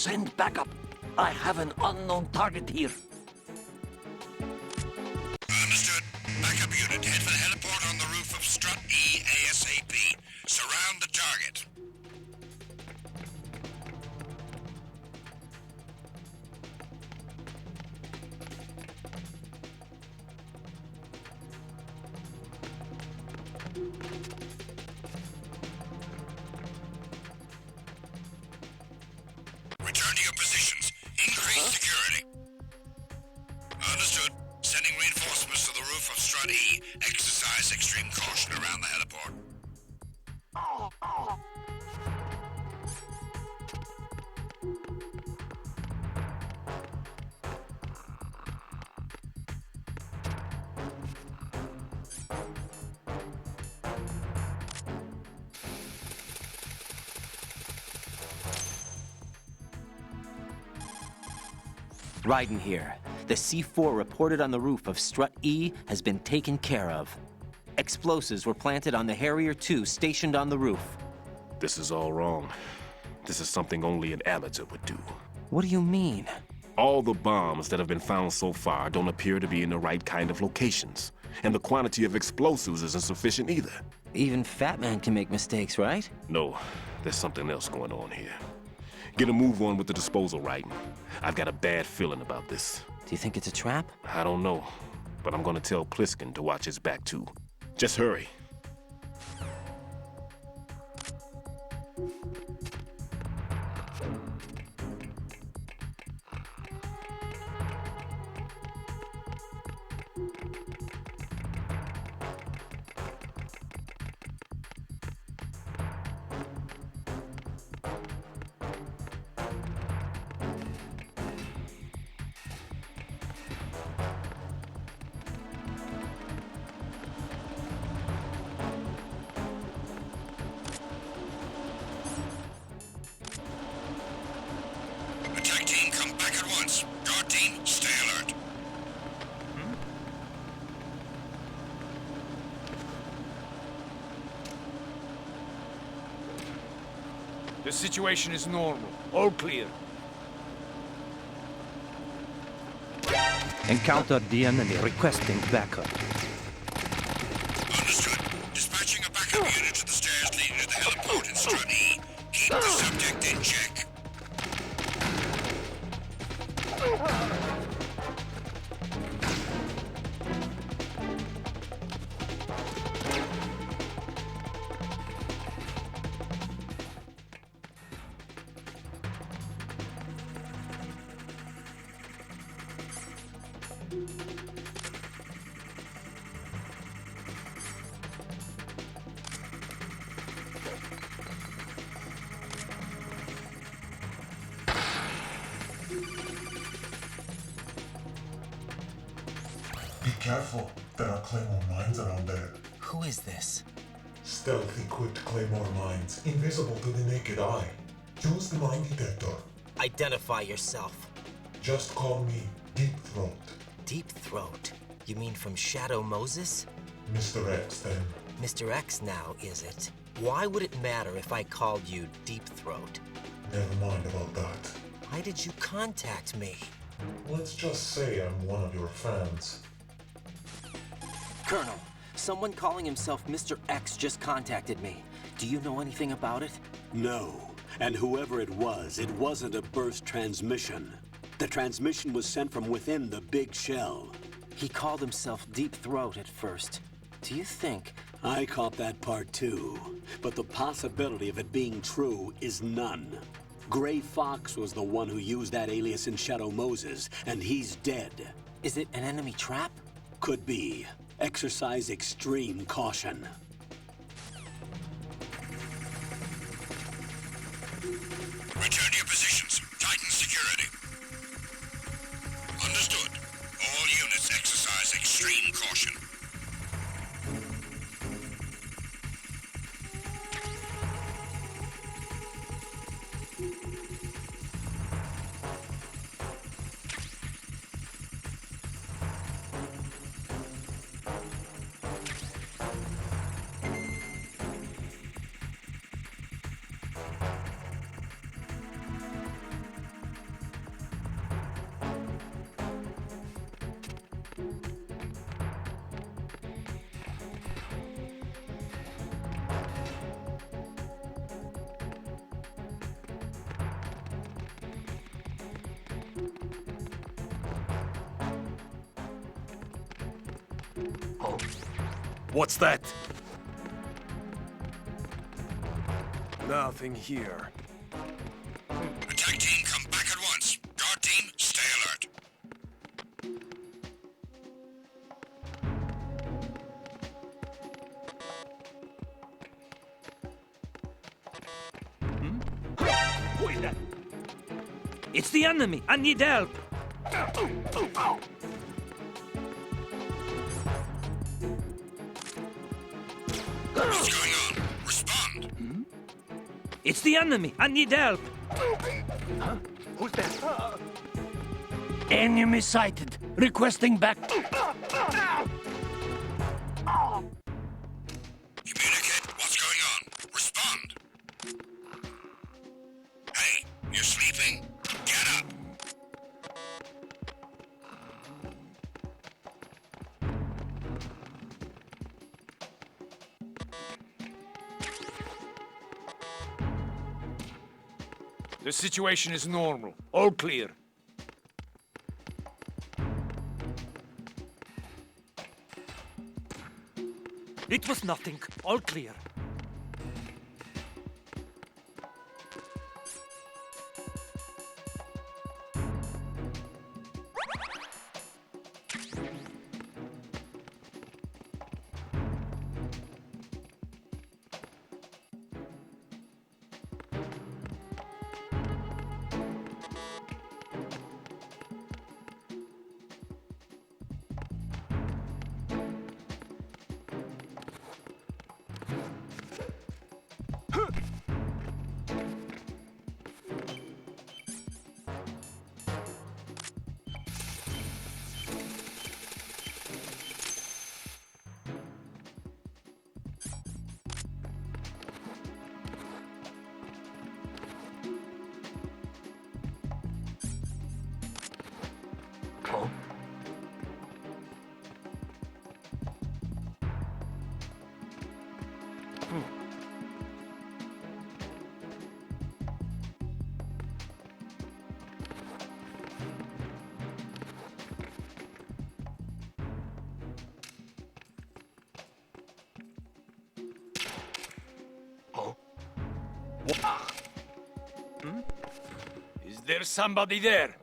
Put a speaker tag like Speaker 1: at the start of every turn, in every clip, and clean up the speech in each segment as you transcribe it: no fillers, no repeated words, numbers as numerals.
Speaker 1: Send backup. I have an unknown target here.
Speaker 2: Understood. Backup unit, head for the heliport on the roof of Strut E ASAP. Surround the target. Return to your positions. Increase security. Understood. Sending reinforcements to the roof of Strut E. Exercise extreme caution around the heliport.
Speaker 3: Raiden here. The C4 reported on the roof of Strut E has been taken care of. Explosives were planted on the Harrier 2 stationed on the roof.
Speaker 4: This is all wrong. This is something only an amateur would do.
Speaker 3: What do you mean?
Speaker 4: All the bombs that have been found so far don't appear to be in the right kind of locations. And the quantity of explosives isn't sufficient either.
Speaker 3: Even Fat Man can make mistakes, right?
Speaker 4: No, there's something else going on here. Get a move on with the disposal, Raiden. I've got a bad feeling about this.
Speaker 3: Do you think it's a trap?
Speaker 4: I don't know, but I'm gonna tell Pliskin to watch his back too. Just hurry.
Speaker 2: Attack team, come back at once. Guard team, stay alert.
Speaker 5: The situation is normal. All clear.
Speaker 6: Encountered the enemy requesting backup.
Speaker 2: Understood. Dispatching a backup unit to the stairs leading to the heliport in Strut E. Keep the subject in check.
Speaker 7: Be careful. There are Claymore mines around there.
Speaker 3: Who is this?
Speaker 7: Stealth equipped Claymore mines, invisible to the naked eye. Use the mine detector.
Speaker 3: Identify yourself.
Speaker 7: Just call me Deep Throat.
Speaker 3: Deep Throat? You mean from Shadow Moses?
Speaker 7: Mr. X, then.
Speaker 3: Mr. X now, is it? Why would it matter if I called you Deep Throat?
Speaker 7: Never mind about that.
Speaker 3: Why did you contact me?
Speaker 7: Let's just say I'm one of your fans.
Speaker 3: Colonel, someone calling himself Mr. X just contacted me. Do you know anything about it?
Speaker 8: No. And whoever it wasn't a burst transmission. The transmission was sent from within the big shell.
Speaker 3: He called himself Deep Throat at first. Do you think...
Speaker 8: I caught that part too. But the possibility of it being true is none. Gray Fox was the one who used that alias in Shadow Moses, and he's dead.
Speaker 3: Is it an enemy trap?
Speaker 8: Could be. Exercise extreme caution.
Speaker 2: Return to your positions. Tighten security. Understood. All units exercise extreme caution.
Speaker 4: What's that? Nothing here.
Speaker 2: Attack team, come back at once. Guard team, stay alert.
Speaker 6: Who is that? It's the enemy! I need help!
Speaker 2: What's going on? Respond.
Speaker 6: It's the enemy! I need help!
Speaker 1: Who's that? Enemy sighted. Requesting back.
Speaker 2: Communicate. What's going on? Respond. Hey, you're sleeping? Get up.
Speaker 5: The situation is normal. All clear.
Speaker 6: It was nothing. All clear.
Speaker 5: Is there somebody there?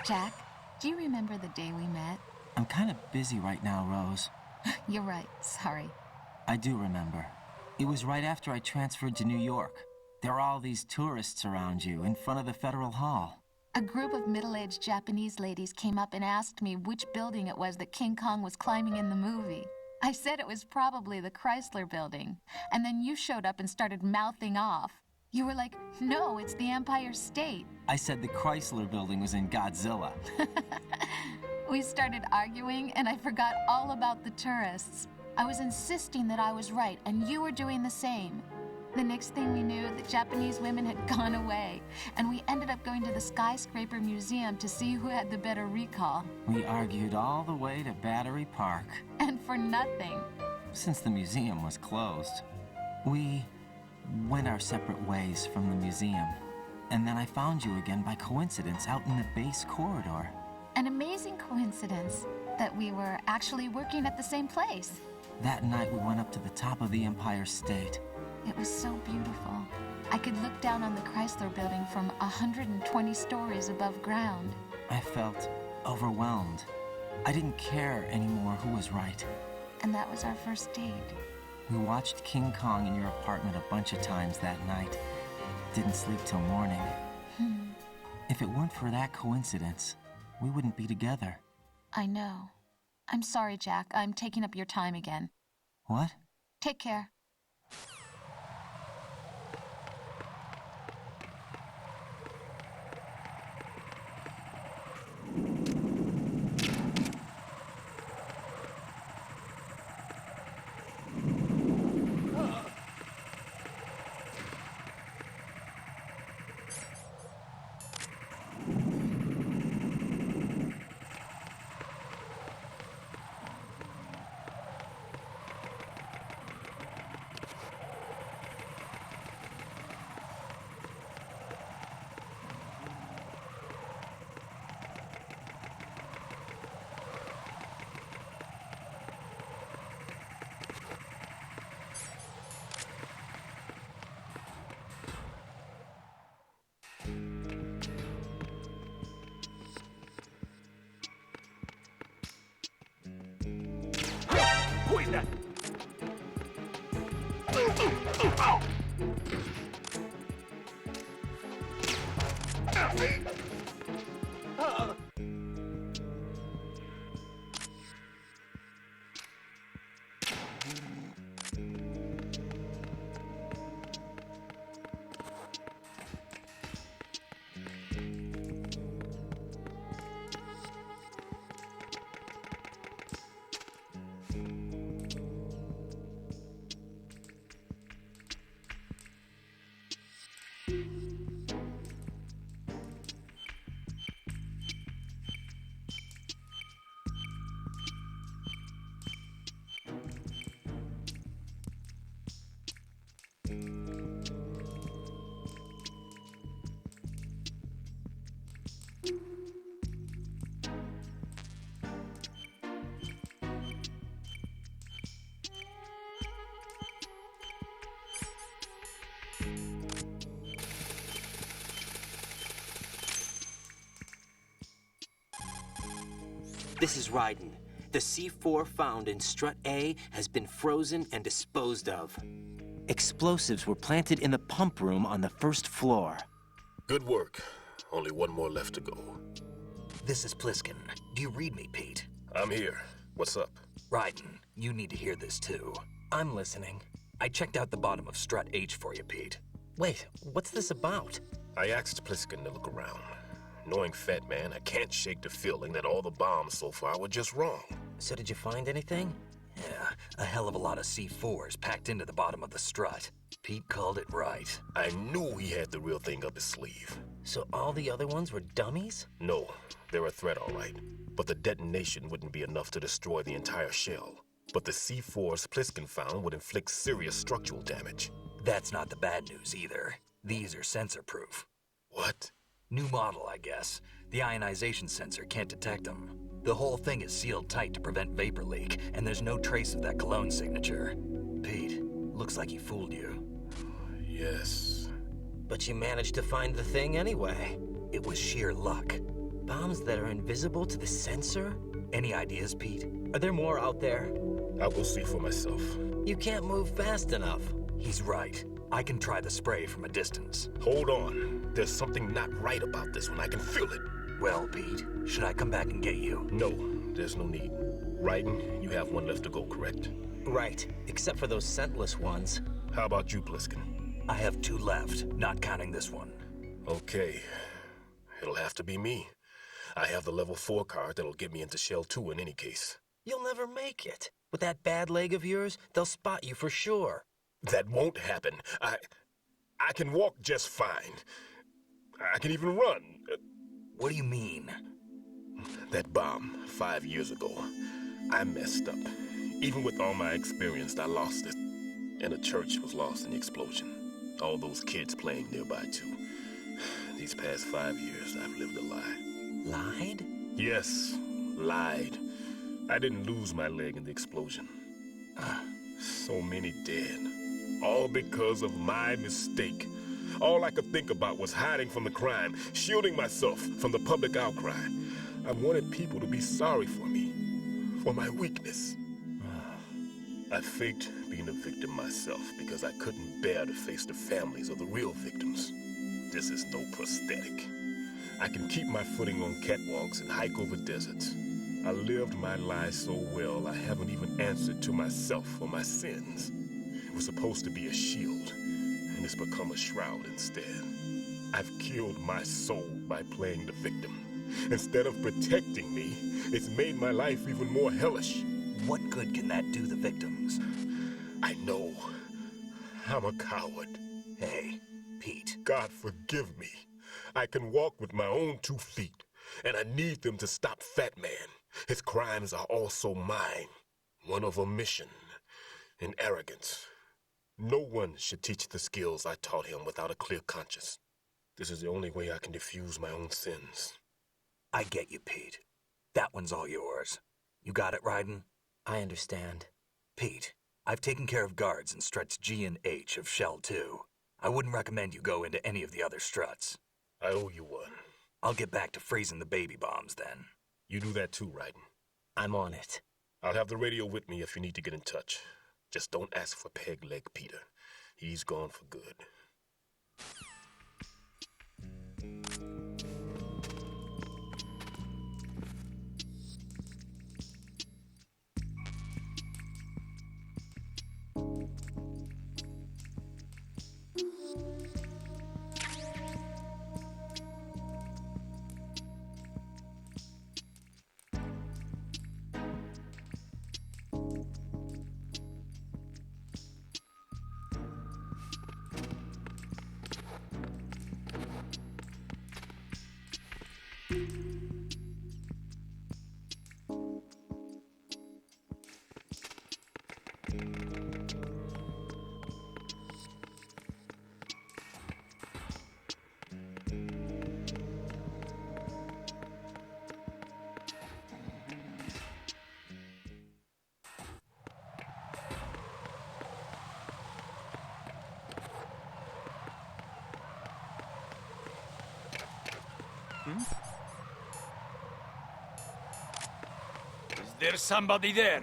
Speaker 9: Jack, do you remember the day we met?
Speaker 3: I'm kind of busy right now, Rose.
Speaker 9: You're right, sorry.
Speaker 3: I do remember. It was right after I transferred to New York. There are all these tourists around you in front of the Federal Hall.
Speaker 9: A group of middle-aged Japanese ladies came up and asked me which building it was that King Kong was climbing in the movie. I said it was probably the Chrysler building. And then you showed up and started mouthing off. You were like, no, it's the Empire State.
Speaker 3: I said the Chrysler building was in Godzilla.
Speaker 9: We started arguing, and I forgot all about the tourists. I was insisting that I was right, and you were doing the same. The next thing we knew, the Japanese women had gone away, and we ended up going to the Skyscraper Museum to see who had the better recall.
Speaker 3: We argued all the way to Battery Park.
Speaker 9: And for nothing.
Speaker 3: Since the museum was closed, we went our separate ways from the museum. And then I found you again by coincidence out in the base corridor.
Speaker 9: An amazing coincidence. that we were actually working at the same place.
Speaker 3: That night we went up to the top of the Empire State.
Speaker 9: It was so beautiful. I could look down on the Chrysler Building from 120 stories above ground.
Speaker 3: I felt overwhelmed. I didn't care anymore who was right.
Speaker 9: And that was our first date.
Speaker 3: We watched King Kong in your apartment a bunch of times that night. Didn't sleep till morning. If it weren't for that coincidence, we wouldn't be together.
Speaker 9: I know. I'm sorry, Jack. I'm taking up your time again.
Speaker 3: What?
Speaker 9: Take care.
Speaker 1: Who is that?
Speaker 3: This is Raiden. The C4 found in Strut A has been frozen and disposed of. Explosives were planted in the pump room on the first floor.
Speaker 4: Good work. Only one more left to go.
Speaker 10: This is Pliskin. Do you read me, Pete?
Speaker 4: I'm here. What's up?
Speaker 10: Raiden, you need to hear this too. I'm listening. I checked out the bottom of Strut H for you, Pete.
Speaker 3: Wait, what's this about?
Speaker 4: I asked Pliskin to look around. Knowing Fat Man, I can't shake the feeling that all the bombs so far were just wrong.
Speaker 3: So did you find anything?
Speaker 10: Yeah, a hell of a lot of C4s packed into the bottom of the strut. Pete called it right.
Speaker 4: I knew he had the real thing up his sleeve.
Speaker 3: So all the other ones were dummies?
Speaker 4: No, they're a threat, all right. But the detonation wouldn't be enough to destroy the entire shell. But the C4s Pliskin found would inflict serious structural damage.
Speaker 10: That's not the bad news either. These are sensor-proof.
Speaker 4: What?
Speaker 10: New model, I guess. The ionization sensor can't detect them. The whole thing is sealed tight to prevent vapor leak, and there's no trace of that cologne signature. Pete, looks like he fooled you.
Speaker 4: Yes.
Speaker 3: But you managed to find the thing anyway.
Speaker 10: It was sheer luck.
Speaker 3: Bombs that are invisible to the sensor?
Speaker 10: Any ideas, Pete?
Speaker 3: Are there more out there?
Speaker 4: I'll go see for myself.
Speaker 3: You can't move fast enough.
Speaker 10: He's right. I can try the spray from a distance.
Speaker 4: Hold on. There's something not right about this one. I can feel it.
Speaker 10: Well, Pete, should I come back and get you?
Speaker 4: No, there's no need. Raiden, you have one left to go, correct?
Speaker 3: Right, except for those scentless ones.
Speaker 4: How about you, Pliskin?
Speaker 10: I have 2 left, not counting this one.
Speaker 4: Okay. It'll have to be me. I have the level 4 card that'll get me into Shell 2 in any case.
Speaker 3: You'll never make it. With that bad leg of yours, they'll spot you for sure.
Speaker 4: That won't happen. I can walk just fine. I can even run.
Speaker 10: What do you mean?
Speaker 4: That bomb 5 years ago, I messed up. Even with all my experience, I lost it. And a church was lost in the explosion. All those kids playing nearby, too. These past 5 years, I've lived a lie.
Speaker 3: Lied?
Speaker 4: Yes, lied. I didn't lose my leg in the explosion. So many dead. All because of my mistake. All I could think about was hiding from the crime, shielding myself from the public outcry. I wanted people to be sorry for me, for my weakness. I faked being a victim myself because I couldn't bear to face the families of the real victims. This is no prosthetic. I can keep my footing on catwalks and hike over deserts. I lived my life so well I haven't even answered to myself for my sins. It was supposed to be a shield, and it's become a shroud instead. I've killed my soul by playing the victim. Instead of protecting me, it's made my life even more hellish.
Speaker 10: What good can that do the victims?
Speaker 4: I know. I'm a coward.
Speaker 10: Hey, Pete.
Speaker 4: God forgive me. I can walk with my own 2 feet, and I need them to stop Fat Man. His crimes are also mine. One of omission and arrogance. No one should teach the skills I taught him without a clear conscience. This is the only way I can diffuse my own sins.
Speaker 10: I get you, Pete. That one's all yours. You got it, Raiden?
Speaker 3: I understand.
Speaker 10: Pete, I've taken care of guards in struts G and H of Shell 2. I wouldn't recommend you go into any of the other struts.
Speaker 4: I owe you one.
Speaker 10: I'll get back to freezing the baby bombs then.
Speaker 4: You do that too, Raiden.
Speaker 3: I'm on it.
Speaker 4: I'll have the radio with me if you need to get in touch. Just don't ask for Peg Leg Peter. He's gone for good.
Speaker 5: Is there somebody there?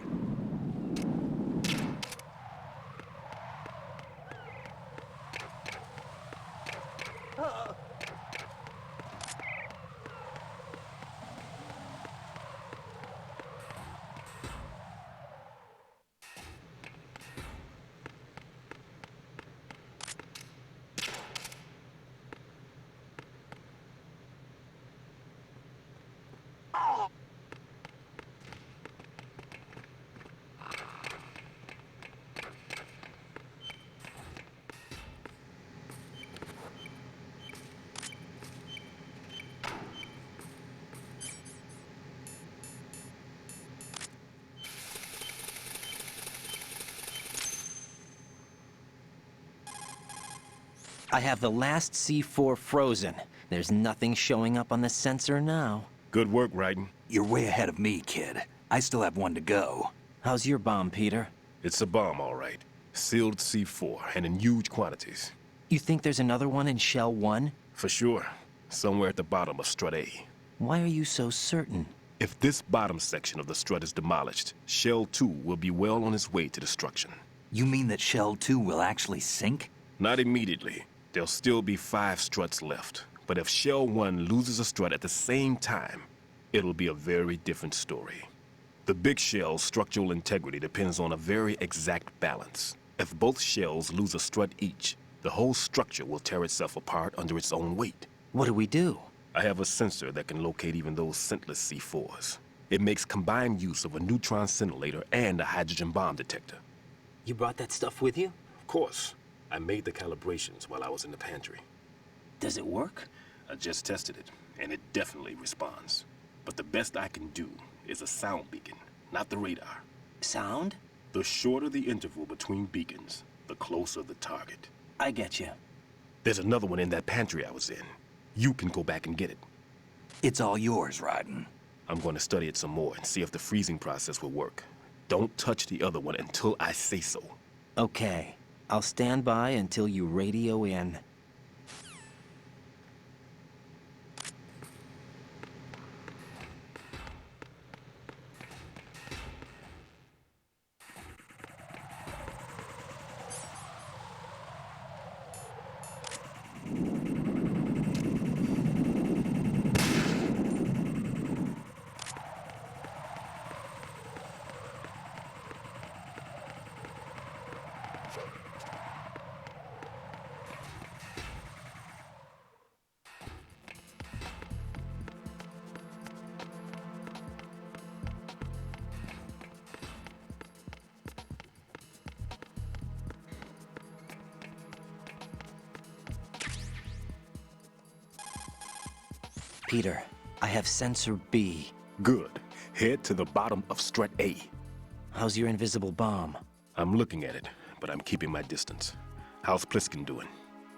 Speaker 3: I have the last C4 frozen. There's nothing showing up on the sensor now.
Speaker 4: Good work, Raiden.
Speaker 10: You're way ahead of me, kid. I still have one to go.
Speaker 3: How's your bomb, Peter?
Speaker 4: It's a bomb, all right. Sealed C4, and in huge quantities.
Speaker 3: You think there's another one in Shell 1?
Speaker 4: For sure. Somewhere at the bottom of Strut A.
Speaker 3: Why are you so certain?
Speaker 4: If this bottom section of the strut is demolished, Shell 2 will be well on its way to destruction.
Speaker 10: You mean that Shell 2 will actually sink?
Speaker 4: Not immediately. There'll still be 5 struts left. But if Shell 1 loses a strut at the same time, it'll be a very different story. The big shell's structural integrity depends on a very exact balance. If both shells lose a strut each, the whole structure will tear itself apart under its own weight.
Speaker 3: What do we do?
Speaker 4: I have a sensor that can locate even those scentless C4s. It makes combined use of a neutron scintillator and a hydrogen bomb detector.
Speaker 3: You brought that stuff with you?
Speaker 4: Of course. I made the calibrations while I was in the pantry.
Speaker 3: Does it work?
Speaker 4: I just tested it, and it definitely responds. But the best I can do is a sound beacon, not the radar.
Speaker 3: Sound?
Speaker 4: The shorter the interval between beacons, the closer the target.
Speaker 3: I get you.
Speaker 4: There's another one in that pantry I was in. You can go back and get it.
Speaker 10: It's all yours, Raiden.
Speaker 4: I'm going to study it some more and see if the freezing process will work. Don't touch the other one until I say so.
Speaker 3: Okay. I'll stand by until you radio in. Peter, I have sensor B.
Speaker 4: Good. Head to the bottom of strut A.
Speaker 3: How's your invisible bomb?
Speaker 4: I'm looking at it, but I'm keeping my distance. How's Pliskin doing?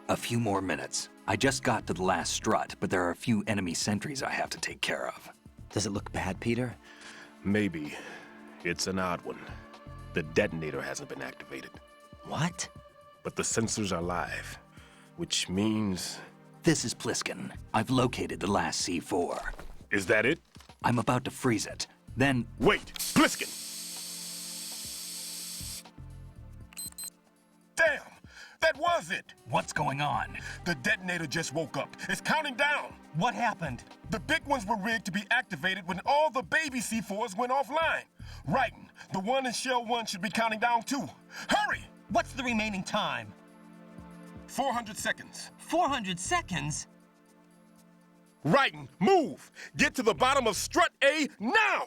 Speaker 10: A few more minutes. I just got to the last strut, but there are a few enemy sentries I have to take care of.
Speaker 3: Does it look bad, Peter?
Speaker 4: Maybe. It's an odd one. The detonator hasn't been activated.
Speaker 3: What?
Speaker 4: But the sensors are live, which means...
Speaker 10: This is Pliskin. I've located the last C4.
Speaker 4: Is that it?
Speaker 10: I'm about to freeze it. Then...
Speaker 4: Wait! Pliskin! Damn! That was it!
Speaker 10: What's going on?
Speaker 4: The detonator just woke up. It's counting down!
Speaker 6: What happened?
Speaker 4: The big ones were rigged to be activated when all the baby C4s went offline. Writing, the one in Shell 1 should be counting down too. Hurry!
Speaker 6: What's the remaining time?
Speaker 4: 400 seconds.
Speaker 6: 400 seconds?
Speaker 4: Writing, move! Get to the bottom of strut A now!